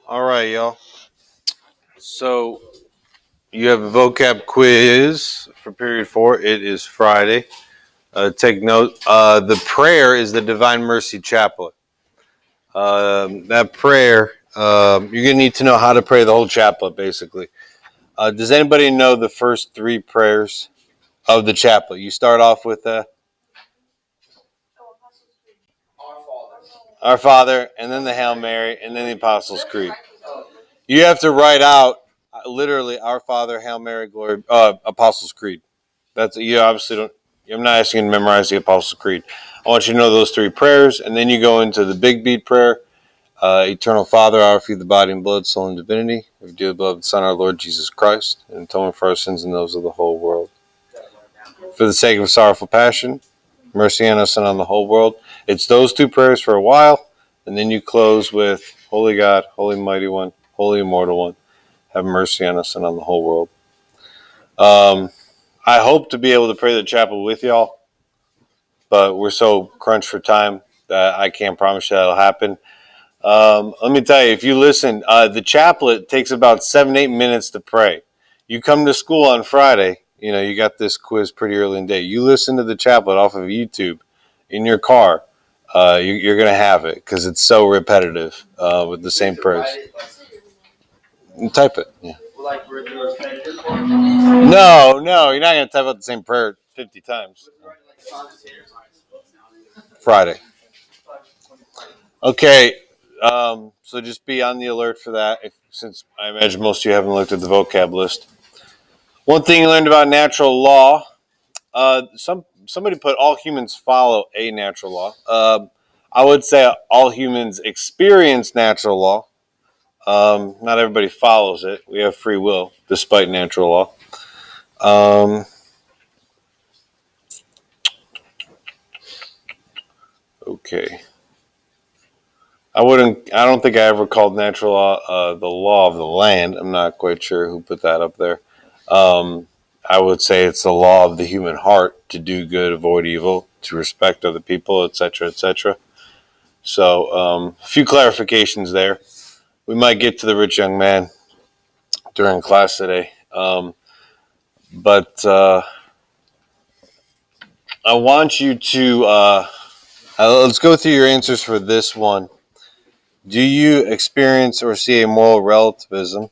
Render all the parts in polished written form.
All right, y'all. So you have a vocab quiz for period 4. It is Friday. Take note. The prayer is the Divine Mercy Chaplet. That prayer, you're gonna need to know how to pray the whole chaplet, basically. Does anybody know the first 3 prayers of the chaplet? You start off with Our Father, and then the Hail Mary, and then the Apostles' Creed. You have to write out literally Our Father, Hail Mary, Glory, Apostles' Creed. That's you obviously don't. I'm not asking you to memorize the Apostles' Creed. I want you to know those 3 prayers, and then you go into the big beat prayer. Eternal Father, our feed the body and blood, soul, and divinity of dear beloved Son, our Lord Jesus Christ, and atonement for our sins and those of the whole world. For the sake of sorrowful passion, mercy on us and on the whole world. It's those 2 prayers for a while, and then you close with Holy God, Holy Mighty One, Holy Immortal One, have mercy on us and on the whole world. I hope to be able to pray the chapel with y'all, but we're so crunched for time that I can't promise you that'll happen. Let me tell you, if you listen, the chaplet takes about 7-8 minutes to pray. You come to school on Friday, you got this quiz pretty early in the day. You listen to the chaplet off of YouTube in your car, you're going to have it because it's so repetitive with the same prayers. Type it. Yeah. No, you're not going to type out the same prayer 50 times. Friday. Okay, so just be on the alert for that, since I imagine most of you haven't looked at the vocab list. One thing you learned about natural law, somebody put all humans follow a natural law. I would say all humans experience natural law. Not everybody follows it. We have free will, despite natural law. Okay. I don't think I ever called natural law the law of the land. I'm not quite sure who put that up there. I would say it's the law of the human heart to do good, avoid evil, to respect other people, etc., etc. So, a few clarifications there. We might get to the rich young man during class today. But I want you to let's go through your answers for this one. Do you experience or see a moral relativism?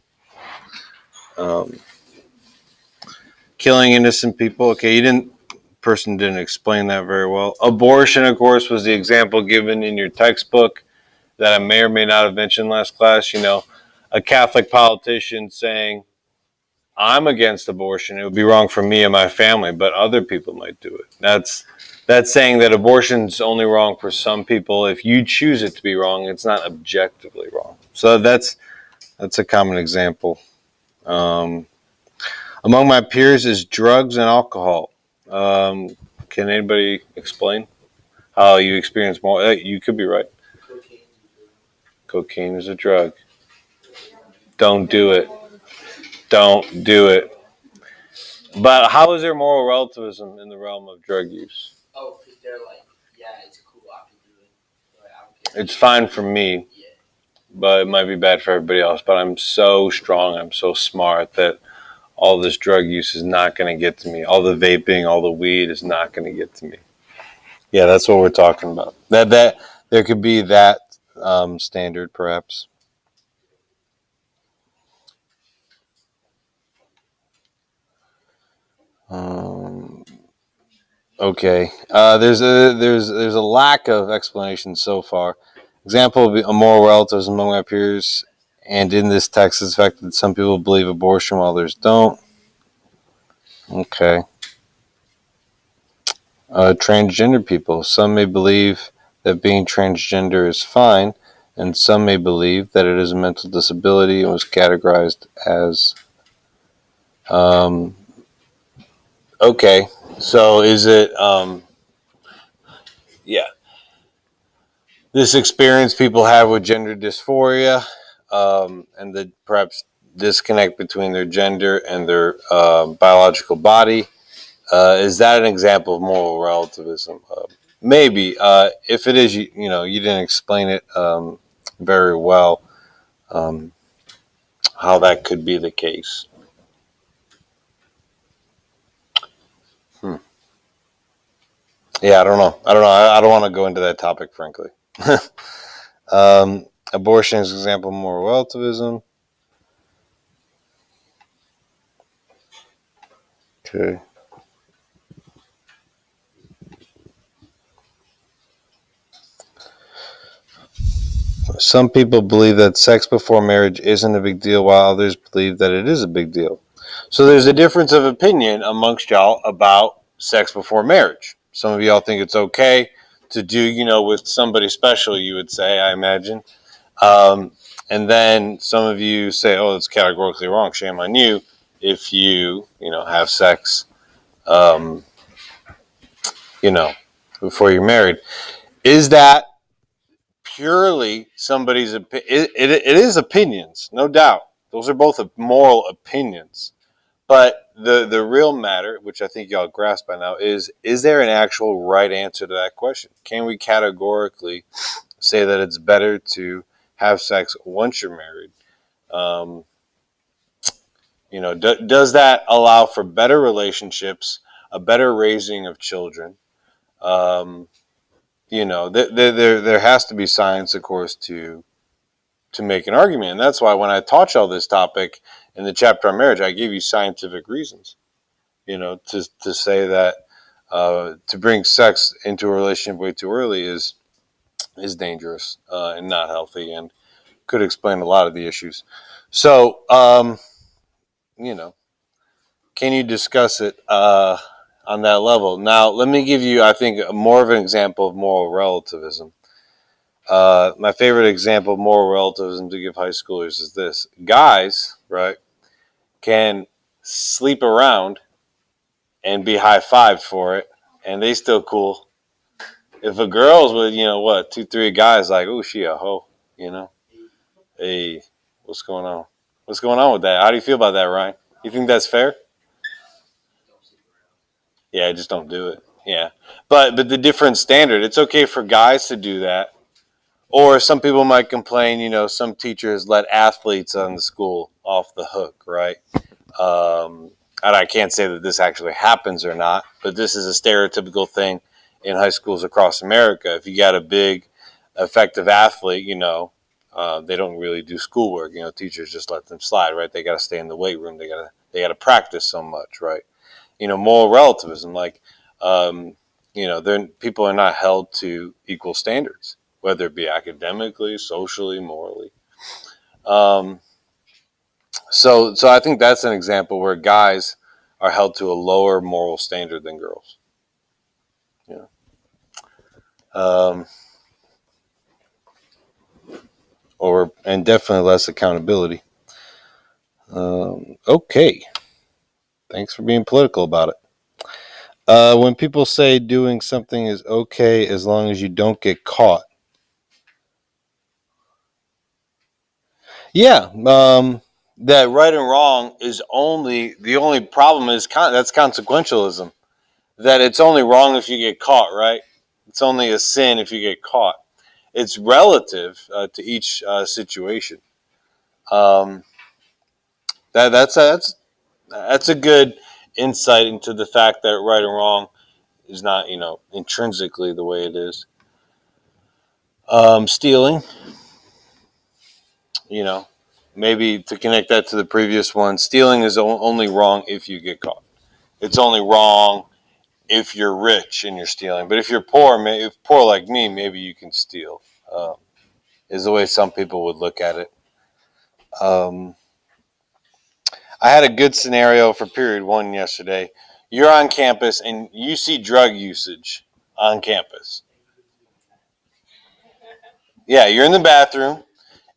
Killing innocent people. Okay, person didn't explain that very well. Abortion, of course, was the example given in your textbook that I may or may not have mentioned last class. A Catholic politician saying, I'm against abortion. It would be wrong for me and my family, but other people might do it. That's saying that abortion's only wrong for some people. If you choose it to be wrong, it's not objectively wrong. So that's a common example. Among my peers is drugs and alcohol. Can anybody explain how you experience more? You could be right. Cocaine is a drug. Don't do it. Don't do it. But how is there moral relativism in the realm of drug use? Oh, because they're like, yeah, it's cool, I can do it. But I don't care. It's fine for me, but it might be bad for everybody else. But I'm so strong, I'm so smart that all this drug use is not going to get to me. All the vaping, all the weed is not going to get to me. Yeah, that's what we're talking about. That there could be that standard, perhaps. Okay. There's a lack of explanation so far. Example would be a moral relativism among my peers, and in this text, it's the fact that some people believe abortion while others don't. Okay. Transgender people. Some may believe that being transgender is fine, and some may believe that it is a mental disability and was categorized as. Okay, so is it? Yeah, this experience people have with gender dysphoria, and the perhaps disconnect between their gender and their biological body. Is that an example of moral relativism? Maybe. If it is, you didn't explain it very well. how that could be the case. Yeah, I don't know. I don't want to go into that topic, frankly. Abortion is an example of moral relativism. Okay. Some people believe that sex before marriage isn't a big deal, while others believe that it is a big deal. So there's a difference of opinion amongst y'all about sex before marriage. Some of y'all think it's okay to do, with somebody special, you would say, I imagine. Um, and then some of you say, oh, it's categorically wrong. Shame on you if you, have sex, um, you know, before you're married. Is that purely somebody's opinion? It is opinions, no doubt. Those are both moral opinions. But the real matter, which I think y'all grasp by now, is there an actual right answer to that question? Can we categorically say that it's better to have sex once you're married? Um, does that allow for better relationships, a better raising of children? Um, there has to be science, of course, to make an argument, and that's why when I taught y'all this topic in the chapter on marriage, I gave you scientific reasons. To say that to bring sex into a relationship way too early is dangerous and not healthy, and could explain a lot of the issues. So, you know, can you discuss it on that level? Now, let me give you, I think, more of an example of moral relativism. My favorite example of moral relativism to give high schoolers is this: guys, right, can sleep around and be high fived for it, and they still cool. If a girl's with, what, two, three guys, like, oh, she a hoe, you know? Hey, what's going on? What's going on with that? How do you feel about that, Ryan? You think that's fair? Yeah, just don't do it. Yeah. But the different standard, it's okay for guys to do that. Or some people might complain, some teachers let athletes on the school off the hook, right? And I can't say that this actually happens or not, but this is a stereotypical thing in high schools across America. If you got a big, effective athlete, they don't really do schoolwork. Teachers just let them slide, right? They got to stay in the weight room. They got to practice so much, right? Moral relativism, like, people are not held to equal standards, whether it be academically, socially, morally. Um, so I think that's an example where guys are held to a lower moral standard than girls. Yeah. Um, and definitely less accountability. Okay. Thanks for being political about it. When people say doing something is okay as long as you don't get caught. Yeah. That right and wrong is the only problem is that's consequentialism. That it's only wrong if you get caught, right? It's only a sin if you get caught. It's relative to each situation. Um, that's a good insight into the fact that right and wrong is not intrinsically the way it is. Stealing, you know, maybe to connect that to the previous one, stealing is only wrong if you get caught. It's only wrong if you're rich and you're stealing. But if you're poor, if poor like me, maybe you can steal. Is the way some people would look at it. Um, I had a good scenario for period one yesterday. You're on campus and you see drug usage on campus. Yeah, you're in the bathroom,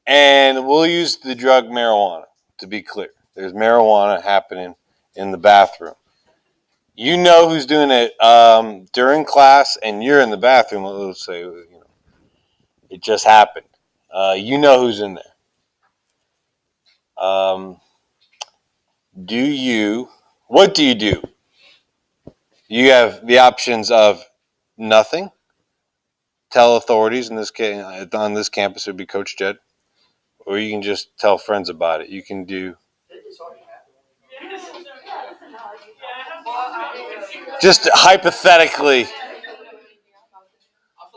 and we'll use the drug marijuana to be clear. There's marijuana happening in the bathroom. You know who's doing it during class, and you're in the bathroom. Let's say it just happened. You know who's in there. Um, do you? What do you do? You have the options of nothing. Tell authorities in this case on this campus would be Coach Jed. or you can just tell friends about it. You can do just hypothetically. I feel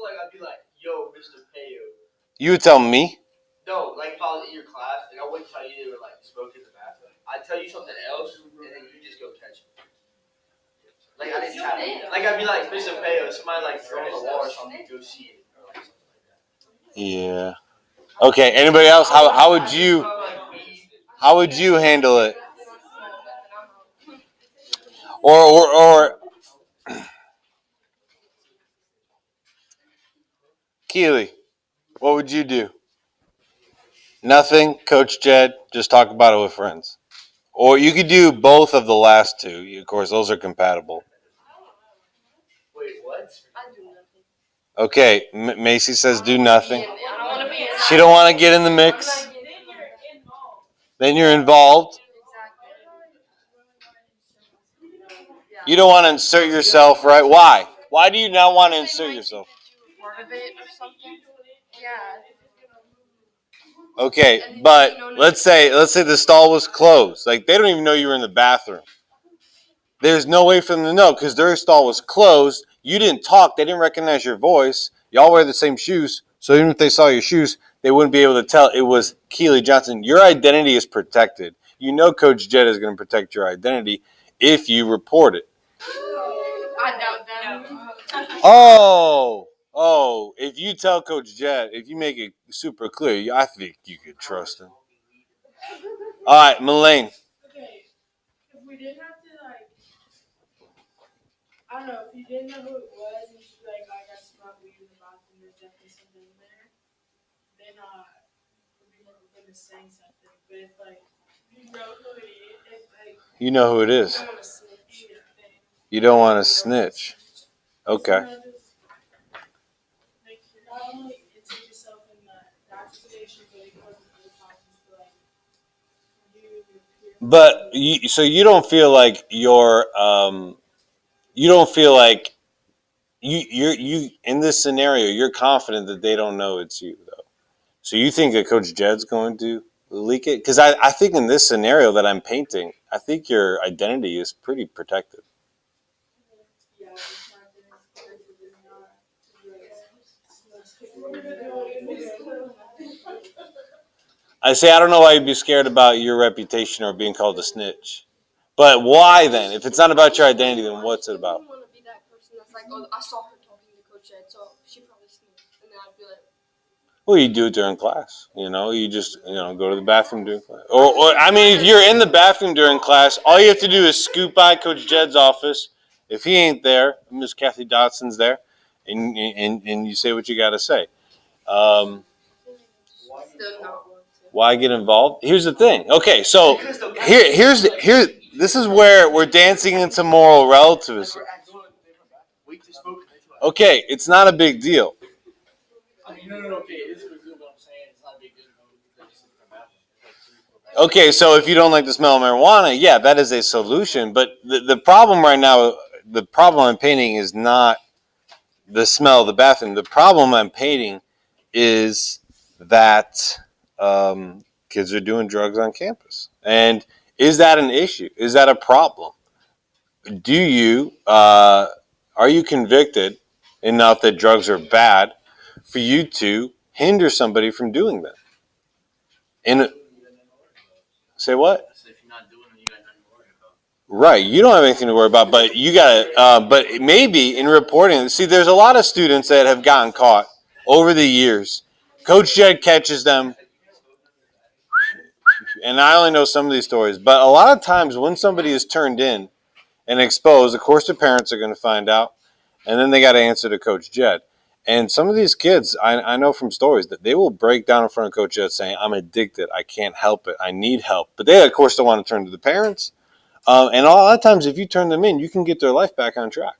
like I'd be like, yo, Mr. Payo. You would tell me? No, like if I was in your class and I wouldn't tell you they were like smoking in the bathroom. I'd tell you something else and then you just go catch it. Like I didn't tell you. Like I'd be like, Mr. Payo, somebody like throwing the wall or something, go see it. Or like something like that. Yeah. Okay. Anybody else? How would you handle it? Or Keely, what would you do? Nothing, Coach Jed. Just talk about it with friends. Or you could do both of the last two. Of course, those are compatible. Wait, what? I do nothing. Okay, Macy says do nothing. She don't want to get in the mix. Then you're involved. You don't want to insert yourself, right? Why? Why do you not want to insert yourself? Part of it or something. Yeah. Okay, but let's say the stall was closed. Like they don't even know you were in the bathroom. There's no way for them to know because their stall was closed. You didn't talk. They didn't recognize your voice. Y'all wear the same shoes. So even if they saw your shoes, they wouldn't be able to tell it was Keely Johnson. Your identity is protected. You know Coach Jed is going to protect your identity if you report it. I doubt that. Oh, if you tell Coach Jed, if you make it super clear, I think you could trust him. All right, Melaine. Okay, if we didn't have to, like, I don't know, if you didn't know who it was and she'd be like, I got smelled weed in the bathroom, there's definitely something in there, then, we'd be never good at saying something. But if, like, you know who it is, if, like, You know who it is. you don't want to snitch, You don't want to snitch. Okay. like, you're not only insert yourself in that situation, but it causes other problems for, like, you and your peers. But so you don't feel like you don't feel like you in this scenario you're confident that they don't know it's you though. So you think that Coach Jed's going to leak it? Because I think in this scenario that I'm painting, I think your identity is pretty protected. Yeah, it's not I say I don't know why you'd be scared about your reputation or being called a snitch. But why then? If it's not about your identity, then what's it about? I wouldn't want to be that person that's like, oh, I saw her talking to Coach Ed, so she probably snitched. And then I'd be like, Well, you do it during class. You just go to the bathroom during class. Or I mean, if you're in the bathroom during class, all you have to do is scoop by Coach Jed's office. If he ain't there, Miss Kathy Dotson's there, and you say what you got to say. still not want to. Why get involved? Here's the thing. Okay, so here's this is where we're dancing into moral relativism. Okay, it's not a big deal. Okay, it is a big deal, but I'm saying it's not a big deal. Okay, so if you don't like the smell of marijuana, yeah, that is a solution. But the problem right now, the problem I'm painting is not the smell of the bathroom. The problem I'm painting is that kids are doing drugs on campus. And is that an issue? Is that a problem? Are you convicted enough that drugs are bad for you to hinder somebody from doing them? Say what? If you're not doing it, you got nothing to worry about. Right, you don't have anything to worry about, but you got to. But maybe in reporting, see, there's a lot of students that have gotten caught over the years. Coach Jed catches them, and I only know some of these stories. But a lot of times, when somebody is turned in and exposed, of course, their parents are going to find out, and then they got to answer to Coach Jed. And some of these kids, I know from stories that they will break down in front of Coach Jed saying, "I'm addicted. I can't help it. I need help." But they, of course, don't want to turn to the parents. And a lot of times, if you turn them in, you can get their life back on track.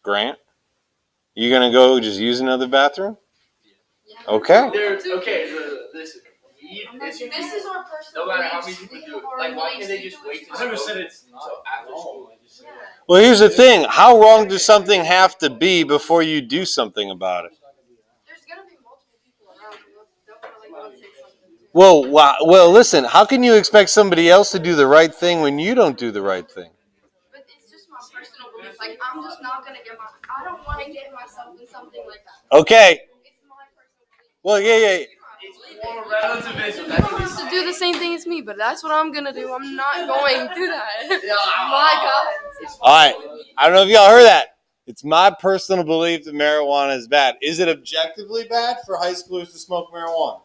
Grant, you gonna go just use another bathroom? Yeah. Okay. Listen. This is our personal. No matter how many people do it, like why can't they just wait to smoke until after school? Yeah. Well, here's the thing: how wrong does something have to be before you do something about it? There's gonna be multiple people Well, listen. How can you expect somebody else to do the right thing when you don't do the right thing? But it's just my personal belief. Like I'm just not gonna get my. I don't want to get myself in something like that. Okay. It's my personal belief. Well, yeah. It's more relativism. You That's don't what he's have to do the same thing as me, but that's what I'm gonna do. I'm not going through that. Yeah. My God. All right. I don't know if y'all heard that. It's my personal belief that marijuana is bad. Is it objectively bad for high schoolers to smoke marijuana?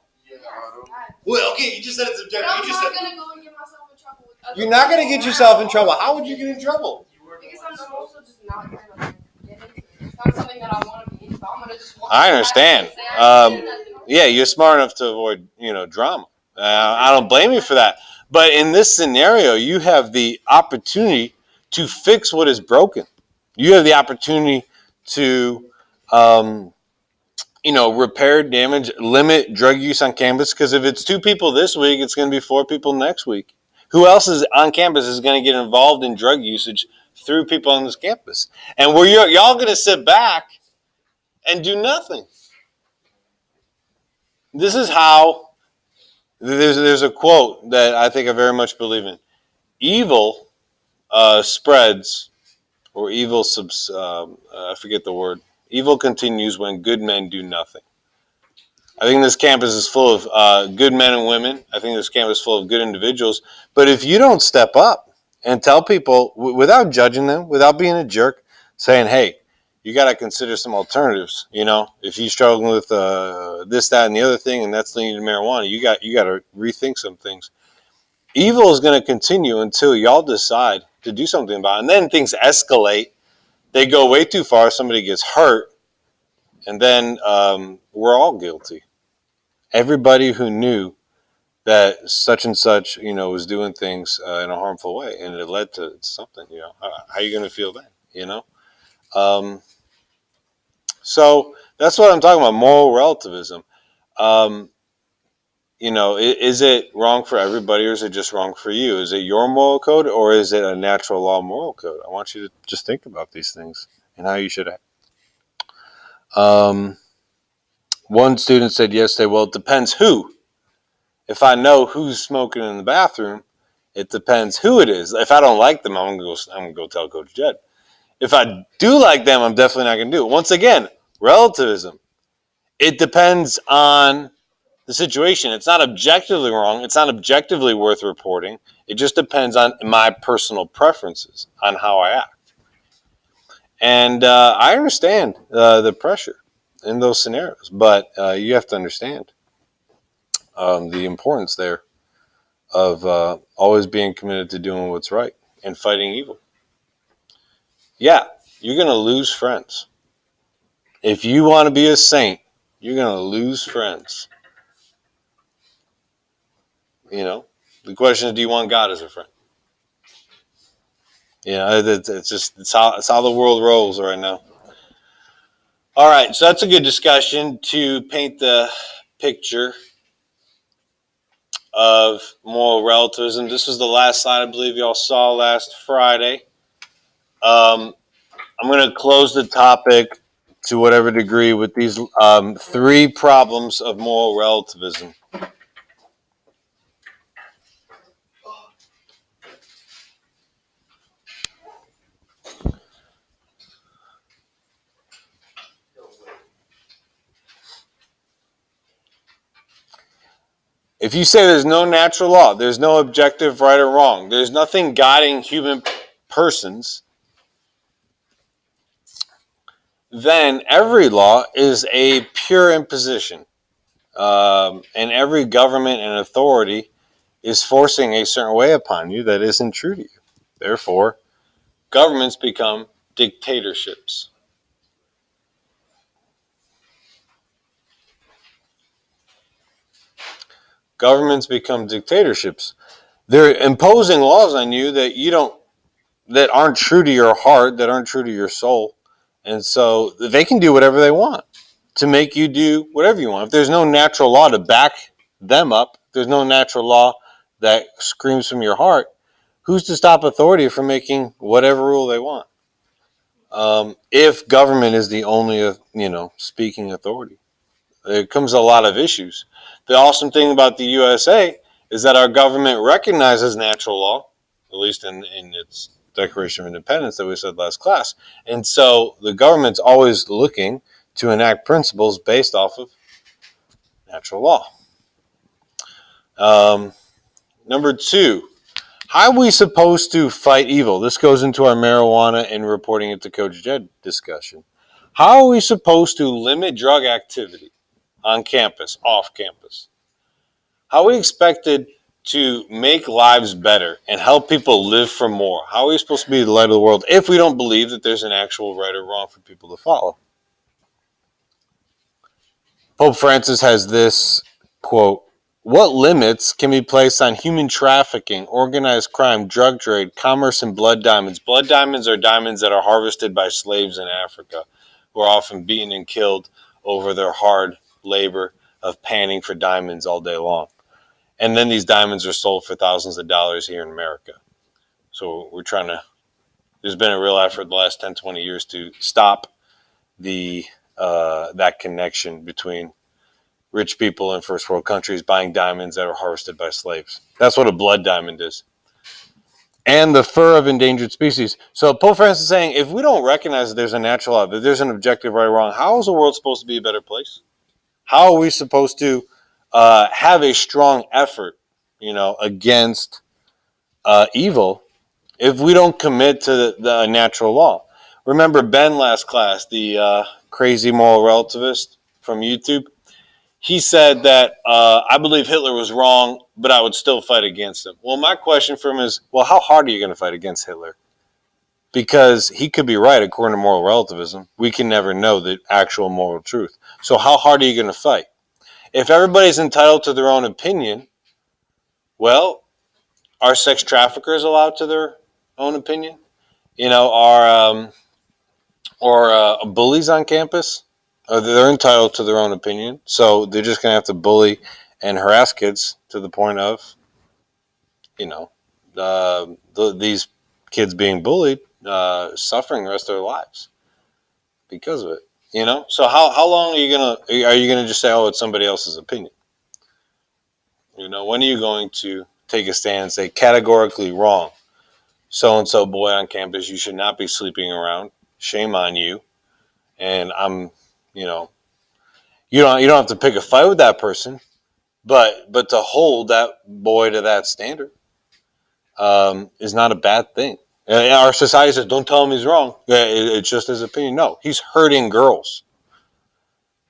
Well, okay, you just said it's But objective. I'm You just not said gonna go and get myself in trouble with other you're not going to people get yourself in around. trouble. How would you get in trouble? Because I'm also just not gonna get into it. It's not something that I want to be into. I'm gonna just walk I past understand. and say I didn't do nothing. Yeah, you're smart enough to avoid, drama. I don't blame you for that. But in this scenario, you have the opportunity to fix what is broken. You have the opportunity to, repair damage, limit drug use on campus. Because if it's 2 people this week, it's going to be 4 people next week. Who else is on campus is going to get involved in drug usage through people on this campus? And where y'all going to sit back and do nothing. This is how there's a quote that I think I very much believe in. Evil spreads, or evil I forget the word. Evil continues when good men do nothing. I think this campus is full of good men and women. I think this campus is full of good individuals. But if you don't step up and tell people without judging them, without being a jerk, saying, "Hey, you got to consider some alternatives." If you're struggling with this, that, and the other thing, and that's leading to marijuana, you got to rethink some things. Evil is going to continue until y'all decide to do something about it. And then things escalate. They go way too far. Somebody gets hurt, and then we're all guilty. Everybody who knew that such and such, was doing things in a harmful way, and it led to something. How are you going to feel then? So that's what I'm talking about. Moral relativism. Um, is it wrong for everybody, or is it just wrong for you? Is it your moral code, or is it a natural law moral code? I want you to just think about these things and how you should act. One student said yesterday, well, it depends who. If I know who's smoking in the bathroom, it depends who it is. If I don't like them, I'm gonna go tell Coach Jed. If I do like them, I'm definitely not gonna do it. Once again, relativism. It depends on the situation. It's not objectively wrong. It's not objectively worth reporting. It just depends on my personal preferences on how I act. And I understand the pressure in those scenarios, but you have to understand the importance there of always being committed to doing what's right and fighting evil. Yeah, you're going to lose friends. If you want to be a saint, you're going to lose friends. The question is, do you want God as a friend? It's how the world rolls right now. All right, so that's a good discussion to paint the picture of moral relativism. This was the last slide I believe y'all saw last Friday. I'm going to close the topic to whatever degree with these 3 problems of moral relativism. If you say there's no natural law, there's no objective right or wrong, there's nothing guiding human persons, then every law is a pure imposition. And every government and authority is forcing a certain way upon you that isn't true to you. Therefore, governments become dictatorships. Governments become dictatorships. They're imposing laws on you that aren't true to your heart, that aren't true to your soul. And so they can do whatever they want to make you do whatever you want. If there's no natural law to back them up, if there's no natural law that screams from your heart, who's to stop authority from making whatever rule they want? If government is the only, speaking authority. There comes a lot of issues. The awesome thing about the USA is that our government recognizes natural law, at least in its Declaration of Independence that we said last class. And so the government's always looking to enact principles based off of natural law. Number two, how are we supposed to fight evil? This goes into our marijuana and reporting it to Coach Jed discussion. How are we supposed to limit drug activity on campus, off campus? How are we expected to make lives better and help people live for more? How are we supposed to be the light of the world if we don't believe that there's an actual right or wrong for people to follow? Pope Francis has this quote: "What limits can be placed on human trafficking, organized crime, drug trade, commerce, and blood diamonds?" Blood diamonds are diamonds that are harvested by slaves in Africa, who are often beaten and killed over their hard labor of panning for diamonds all day long. And then these diamonds are sold for thousands of dollars here in America. So we're trying to, there's been a real effort the last 10, 20 years to stop the that connection between rich people in first world countries buying diamonds that are harvested by slaves. That's what a blood diamond is. And the fur of endangered species. So Pope Francis is saying, if we don't recognize that there's a natural law, that there's an objective right or wrong, how is the world supposed to be a better place? How are we supposed to have a strong effort, against evil if we don't commit to the natural law? Remember Ben last class, the crazy moral relativist from YouTube? He said that I believe Hitler was wrong, but I would still fight against him. Well, my question for him is, well, how hard are you going to fight against Hitler? Because he could be right according to moral relativism. We can never know the actual moral truth. So how hard are you going to fight? If everybody's entitled to their own opinion, well, are sex traffickers allowed to their own opinion? Are bullies on campus? They're entitled to their own opinion, so they're just going to have to bully and harass kids to the point of, these kids being bullied, suffering the rest of their lives because of it. So how long are you gonna just say, oh, it's somebody else's opinion? When are you going to take a stand and say categorically wrong? So and so boy on campus, you should not be sleeping around. Shame on you. And you don't have to pick a fight with that person, but to hold that boy to that standard is not a bad thing. Our society says, don't tell him he's wrong. It's just his opinion. No, he's hurting girls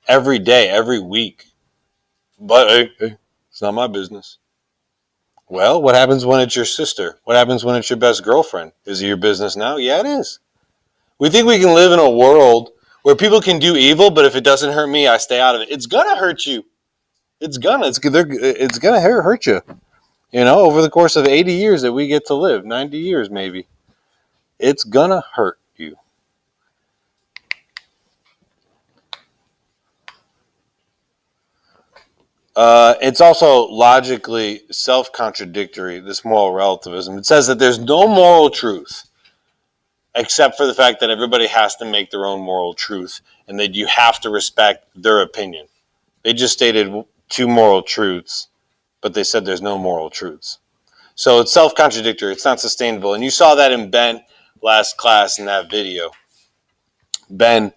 every day, every week. But hey, it's not my business. Well, what happens when it's your sister? What happens when it's your best girlfriend? Is it your business now? Yeah, it is. We think we can live in a world where people can do evil, but if it doesn't hurt me, I stay out of it. It's gonna hurt you. It's gonna hurt you. Over the course of 80 years that we get to live, 90 years maybe, it's gonna hurt you. It's also logically self-contradictory, this moral relativism. It says that there's no moral truth except for the fact that everybody has to make their own moral truth and that you have to respect their opinion. They just stated two moral truths, but they said there's no moral truths. So it's self-contradictory. It's not sustainable. And you saw that in Ben last class in that video. Ben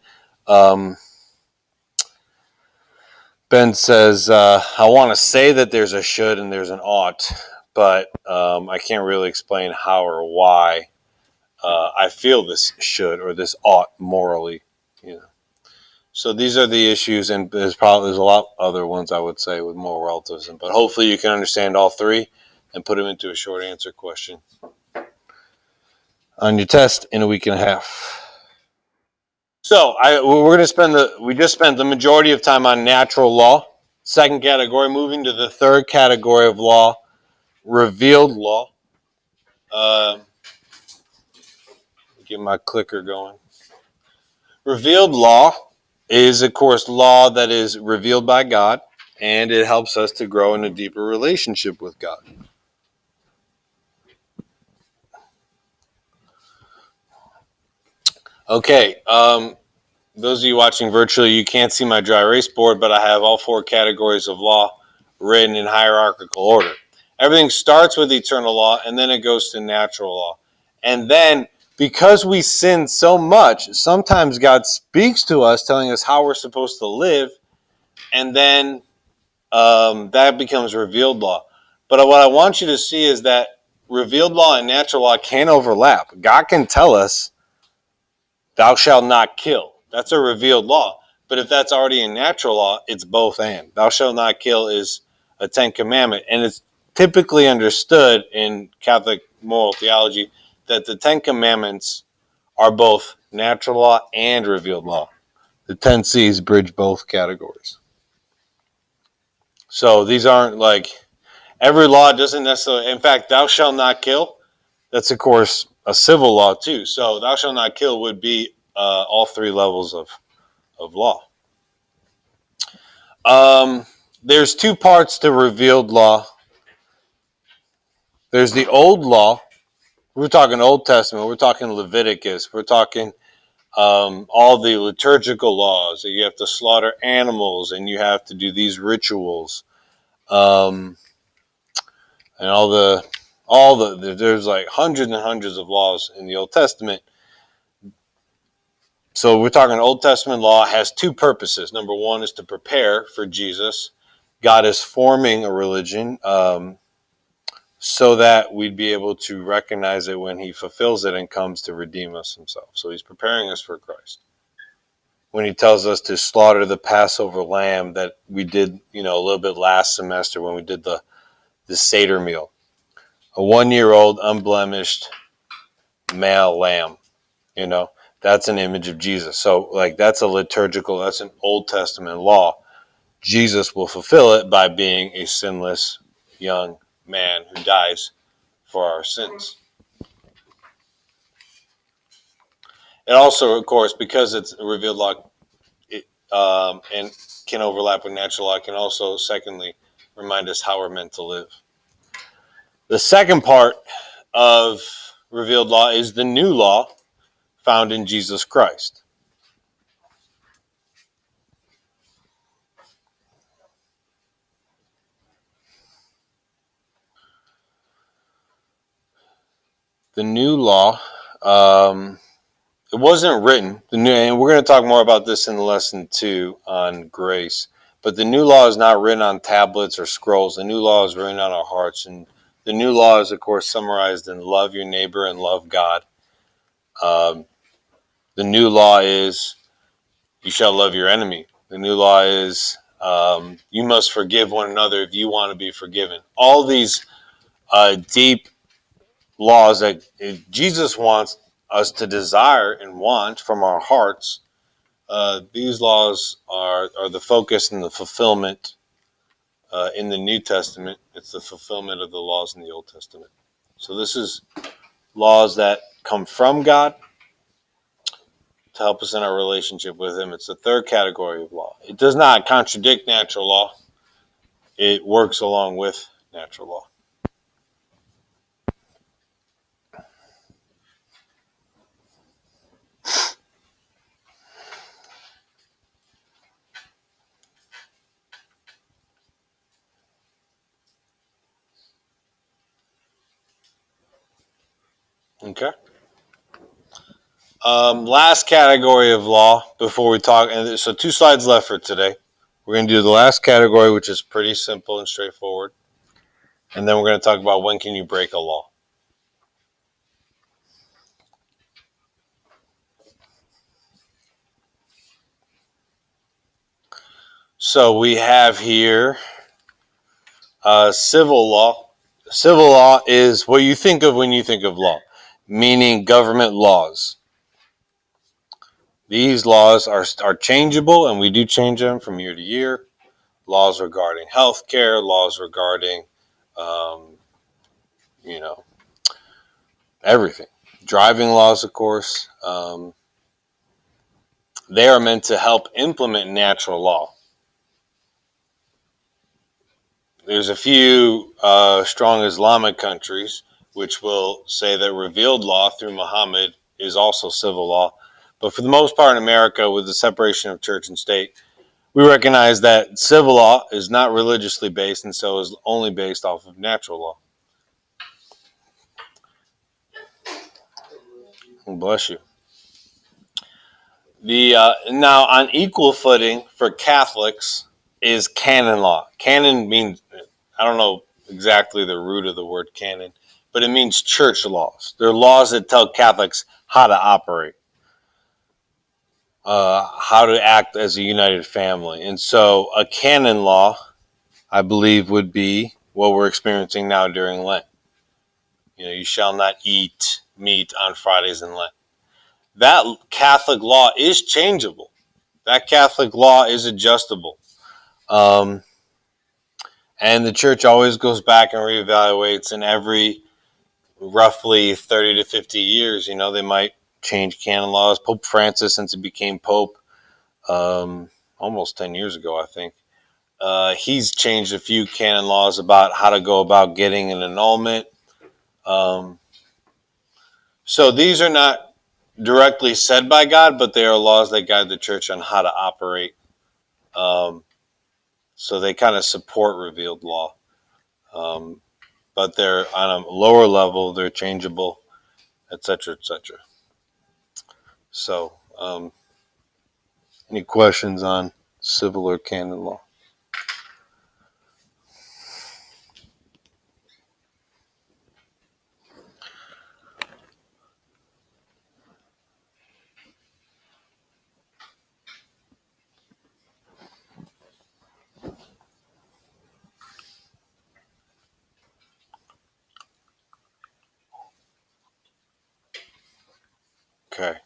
says, I want to say that there's a should and there's an ought, but I can't really explain how or why I feel this should or this ought morally. So these are the issues, and there's a lot other ones I would say with moral relativism, but hopefully you can understand all three and put them into a short answer question on your test in a week and a half. So we just spent the majority of time on natural law. Second category, moving to the third category of law, revealed law. Get my clicker going. Revealed law is, of course, law that is revealed by God, and it helps us to grow in a deeper relationship with God. Okay, those of you watching virtually, you can't see my dry erase board, but I have all 4 categories of law written in hierarchical order. Everything starts with eternal law, and then it goes to natural law. And then, because we sin so much, sometimes God speaks to us, telling us how we're supposed to live, and then that becomes revealed law. But what I want you to see is that revealed law and natural law can overlap. God can tell us, thou shalt not kill. That's a revealed law. But if that's already in natural law, it's both and. Thou shalt not kill is a 10th commandment. And it's typically understood in Catholic moral theology that the 10 commandments are both natural law and revealed law. The 10 C's bridge both categories. So these aren't like, every law doesn't necessarily, in fact, thou shalt not kill, that's of course a civil law too. So thou shalt not kill would be all 3 levels of law. There's 2 parts to revealed law. There's the old law. We're talking Old Testament. We're talking Leviticus. We're talking all the liturgical laws that you have to slaughter animals and you have to do these rituals, and there's like hundreds and hundreds of laws in the Old Testament. So we're talking Old Testament law has 2 purposes. Number 1 is to prepare for Jesus. God is forming a religion so that we'd be able to recognize it when he fulfills it and comes to redeem us himself. So he's preparing us for Christ. When he tells us to slaughter the Passover lamb that we did, a little bit last semester when we did the Seder meal. A 1-year-old unblemished male lamb, that's an image of Jesus. So that's that's an Old Testament law. Jesus will fulfill it by being a sinless young man who dies for our sins. And also, of course, because it's a revealed law, and can overlap with natural law, can also, secondly, remind us how we're meant to live. The second part of revealed law is the new law found in Jesus Christ. The new law, it wasn't written. And we're going to talk more about this in lesson 2 on grace. But the new law is not written on tablets or scrolls. The new law is written on our hearts. And the new law is, of course, summarized in love your neighbor and love God. The new law is you shall love your enemy. The new law is you must forgive one another if you want to be forgiven. All these deep laws that Jesus wants us to desire and want from our hearts, these laws are the focus and the fulfillment in the New Testament. It's the fulfillment of the laws in the Old Testament. So this is laws that come from God to help us in our relationship with him. It's the third category of law. It does not contradict natural law. It works along with natural law. Okay. Last category of law before we talk, and so 2 slides left for today. We're going to do the last category, which is pretty simple and straightforward. And then we're going to talk about when can you break a law. So we have here civil law. Civil law is what you think of when you think of law, meaning government laws. These laws are changeable, and we do change them from year to year. Laws regarding healthcare, laws regarding, everything. Driving laws, of course. They are meant to help implement natural law. There's a few strong Islamic countries which will say that revealed law through Muhammad is also civil law. But for the most part in America, with the separation of church and state, we recognize that civil law is not religiously based and so is only based off of natural law. Bless you. Now, on equal footing for Catholics is canon law. Canon means, I don't know exactly the root of the word canon, but it means church laws. They're laws that tell Catholics how to operate, how to act as a united family. And so a canon law, I believe, would be what we're experiencing now during Lent. You shall not eat meat on Fridays in Lent. That Catholic law is changeable. That Catholic law is adjustable. And the church always goes back and reevaluates, and every roughly 30 to 50 years, they might change canon laws. Pope Francis, since he became Pope almost 10 years ago, I think, he's changed a few canon laws about how to go about getting an annulment. So these are not directly said by God, but they are laws that guide the church on how to operate. So they kind of support revealed law. But they're on a lower level, they're changeable, etc., etc. So, any questions on civil or canon law? Okay.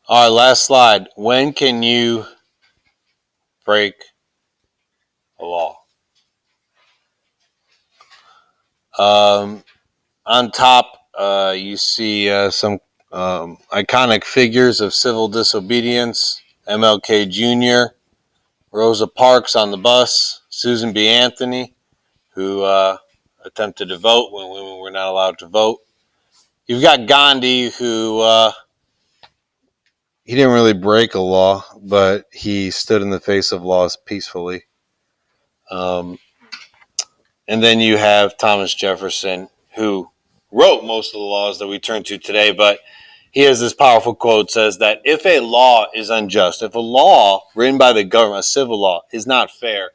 All right, last slide. When can you break a law? On top, you see some iconic figures of civil disobedience. MLK Jr., Rosa Parks on the bus, Susan B. Anthony, who attempted to vote when women were not allowed to vote. You've got Gandhi, who he didn't really break a law, but he stood in the face of laws peacefully. And then you have Thomas Jefferson, who wrote most of the laws that we turn to today, but he has this powerful quote, says that if a law is unjust, if a law written by the government, a civil law, is not fair,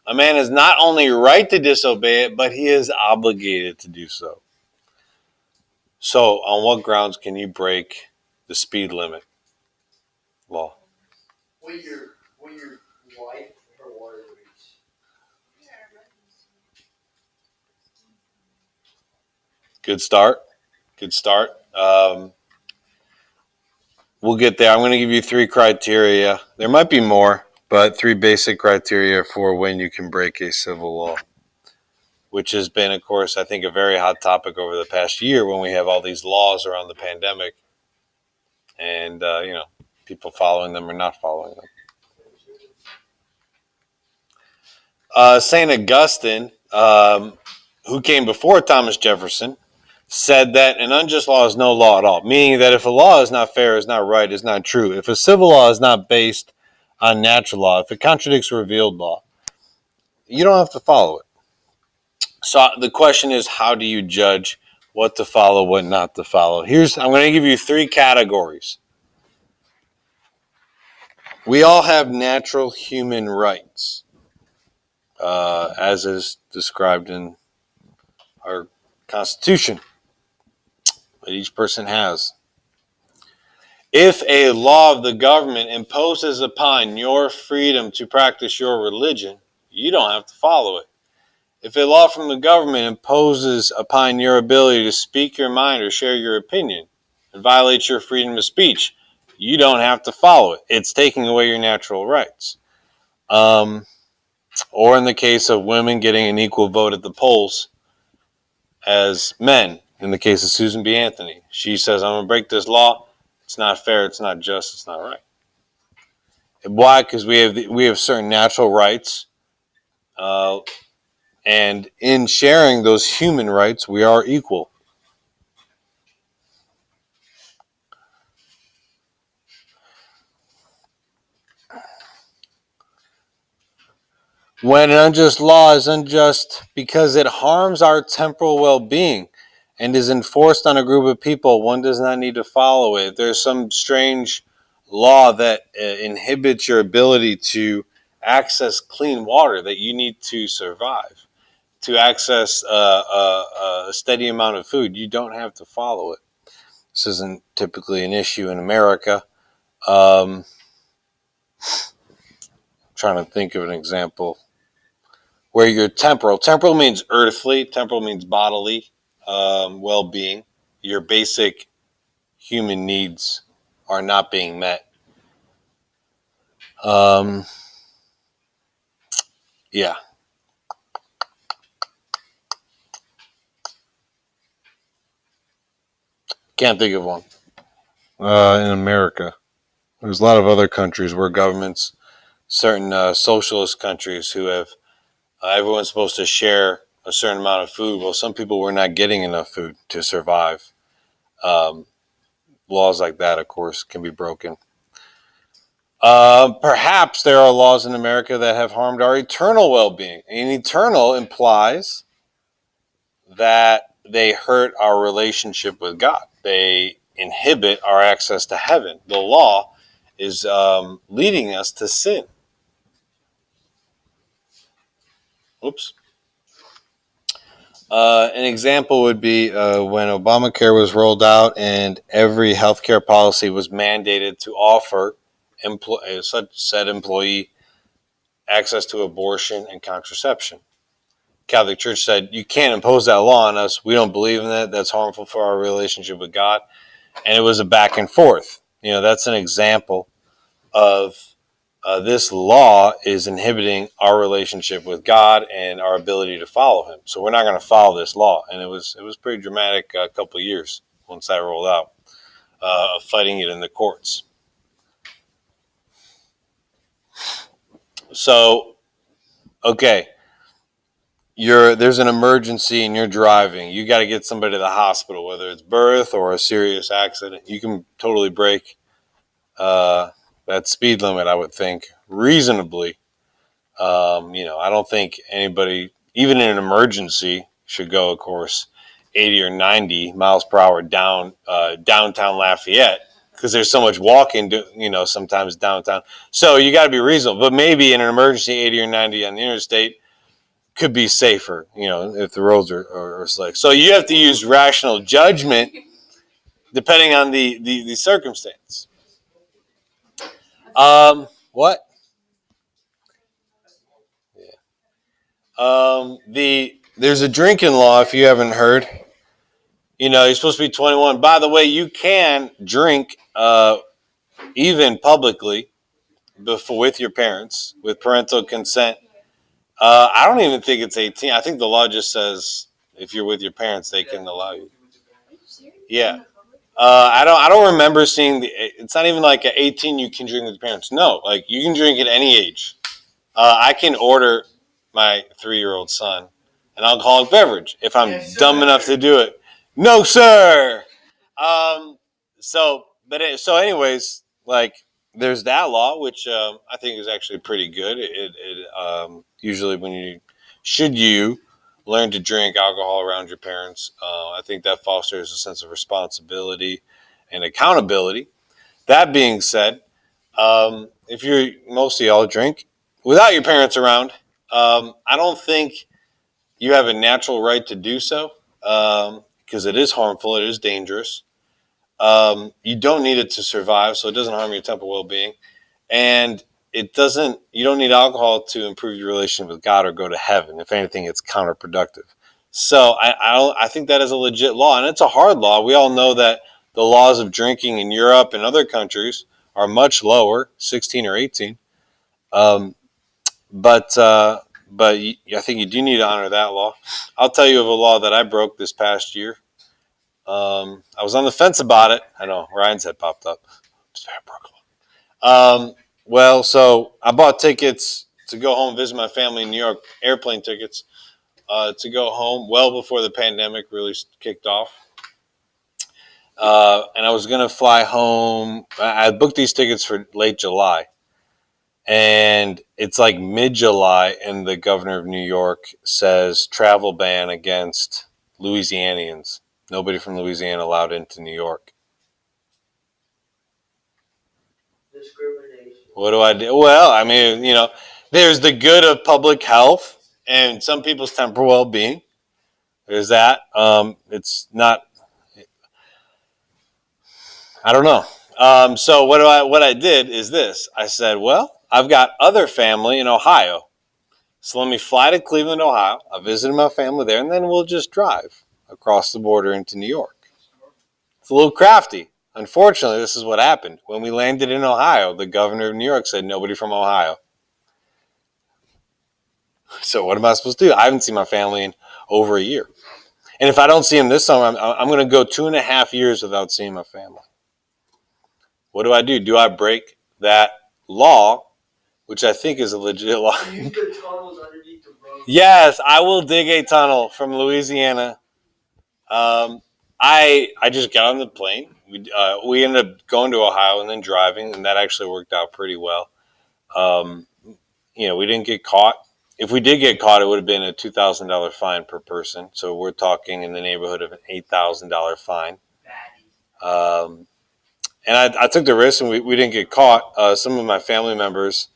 a man is not only right to disobey it, but he is obligated to do so. So on what grounds can you break the speed limit law? Will your wife or water reach? Good start. Good start. We'll get there. I'm going to give you 3 criteria. There might be more, but 3 basic criteria for when you can break a civil law, which has been, of course, I think a very hot topic over the past year when we have all these laws around the pandemic and, people following them or not following them. St. Augustine, who came before Thomas Jefferson, said that an unjust law is no law at all, meaning that if a law is not fair, is not right, is not true, if a civil law is not based on natural law, if it contradicts revealed law, you don't have to follow it. So the question is, how do you judge what to follow, what not to follow? I'm going to give you 3 categories. We all have natural human rights, as is described in our Constitution, that each person has. If a law of the government imposes upon your freedom to practice your religion, you don't have to follow it. If a law from the government imposes upon your ability to speak your mind or share your opinion and violates your freedom of speech, you don't have to follow it. It's taking away your natural rights. Or in the case of women getting an equal vote at the polls as men, in the case of Susan B. Anthony, she says, I'm going to break this law. It's not fair. It's not just. It's not right. Why? Because we have certain natural rights, and in sharing those human rights, we are equal. When an unjust law is unjust because it harms our temporal well-being and is enforced on a group of people, one does not need to follow it. If there's some strange law that inhibits your ability to access clean water that you need to survive, to access a steady amount of food, you don't have to follow it. This isn't typically an issue in America. I'm trying to think of an example where your temporal means earthly, temporal means bodily well-being. Your basic human needs are not being met. Um, yeah, can't think of one in America. There's a lot of other countries where governments, certain socialist countries, who have everyone's supposed to share a certain amount of food. Well, some people were not getting enough food to survive. Um, Laws like that, of course, can be broken. Perhaps there are laws in America that have harmed our eternal well-being. And eternal implies that they hurt our relationship with God. They inhibit our access to heaven. The law is leading us to sin. Oops. An example would be when Obamacare was rolled out and every healthcare policy was mandated to offer such said employee access to abortion and contraception. Catholic Church said, you can't impose that law on us. We don't believe in that. That's harmful for our relationship with God. And it was a back and forth. That's an example of this law is inhibiting our relationship with God and our ability to follow Him. So we're not going to follow this law. And it was pretty dramatic a couple of years once that rolled out, fighting it in the courts. So, okay, there's an emergency and you're driving. You got to get somebody to the hospital, whether it's birth or a serious accident. You can totally break that speed limit, I would think, reasonably. I don't think anybody, even in an emergency, should go, of course, 80 or 90 miles per hour down downtown Lafayette because there's so much walking, sometimes downtown. So you got to be reasonable. But maybe in an emergency, 80 or 90 on the interstate could be safer, if the roads are slick. So you have to use rational judgment depending on the circumstance. What? There's a drinking law, if you haven't heard. You're supposed to be 21. By the way, you can drink even publicly with your parents with parental consent. I don't even think it's 18. I think the law just says if you're with your parents, they can allow you. Yeah. I don't remember seeing it's not even like at 18 you can drink with your parents. No, like you can drink at any age. I can order my 3-year-old son an alcoholic beverage if I'm dumb enough to do it. No, sir. So anyways, like there's that law, which I think is actually pretty good. Usually when you learn to drink alcohol around your parents, I think that fosters a sense of responsibility and accountability. That being said, if you're mostly all drink without your parents around, I don't think you have a natural right to do so because it is harmful, it is dangerous. You don't need it to survive, so it doesn't harm your temporal well-being, and you don't need alcohol to improve your relationship with God or go to heaven. If anything, it's counterproductive. So I think that is a legit law, and it's a hard law. We all know that the laws of drinking in Europe and other countries are much lower, 16 or 18. But I think you do need to honor that law. I'll tell you of a law that I broke this past year. I was on the fence about it. I know Ryan's head popped up. So I bought tickets to go home, visit my family in New York, airplane tickets to go home well before the pandemic really kicked off. And I was going to fly home. I booked these tickets for late July. And it's like mid-July, and the governor of New York says travel ban against Louisianians. Nobody from Louisiana allowed into New York. Discrimination. What do I do? Well, I mean, there's the good of public health and some people's temporal well-being. There's that. It's not. I don't know. So what I did is this. I said, well, I've got other family in Ohio. So let me fly to Cleveland, Ohio. I visited my family there, and then we'll just drive across the border into New York. It's a little crafty. Unfortunately, this is what happened. When we landed in Ohio, the governor of New York said nobody from Ohio. So what am I supposed to do? I haven't seen my family in over a year. And if I don't see them this summer, I'm going to go 2.5 years without seeing my family. What do? Do I break that law, which I think is a legit law? Use the tunnels underneath the road. Yes, I will dig a tunnel from Louisiana. I just got on the plane. We ended up going to Ohio and then driving, and that actually worked out pretty well. We didn't get caught. If we did get caught, it would have been a $2,000 fine per person. So we're talking in the neighborhood of an $8,000 fine. And I took the risk, and we didn't get caught. Some of my family members,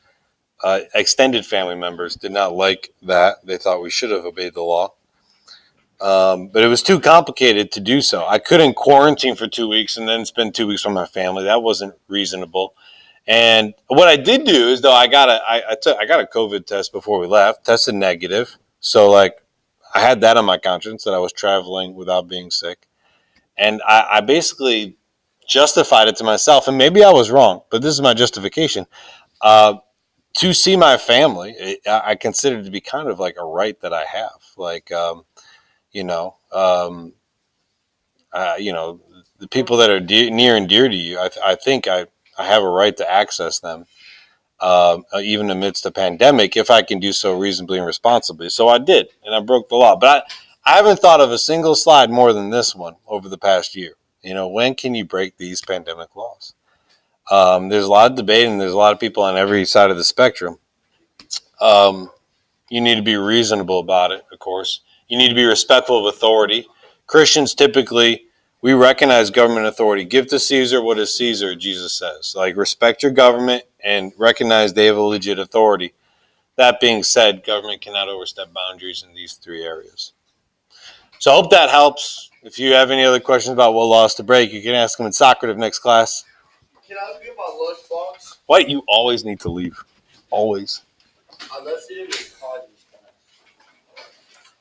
extended family members, did not like that. They thought we should have obeyed the law. But it was too complicated to do so. I couldn't quarantine for 2 weeks and then spend 2 weeks with my family. That wasn't reasonable. And what I did do is, though, I got a COVID test before we left, tested negative. So, I had that on my conscience that I was traveling without being sick. And I basically justified it to myself. And maybe I was wrong, but this is my justification. To see my family, I consider it to be kind of like a right that I have. The people that are near and dear to you, I think I have a right to access them, even amidst a pandemic, if I can do so reasonably and responsibly. So I did, and I broke the law. But I haven't thought of a single slide more than this one over the past year. When can you break these pandemic laws? There's a lot of debate, and there's a lot of people on every side of the spectrum. You need to be reasonable about it, of course. You need to be respectful of authority. Christians typically, we recognize government authority. Give to Caesar what is Caesar, Jesus says. Respect your government and recognize they have a legit authority. That being said, government cannot overstep boundaries in these 3 areas. So I hope that helps. If you have any other questions about what laws to break, you can ask them in Socrative next class. Can I get my lunchbox? What? You always need to leave. Always. Unless it is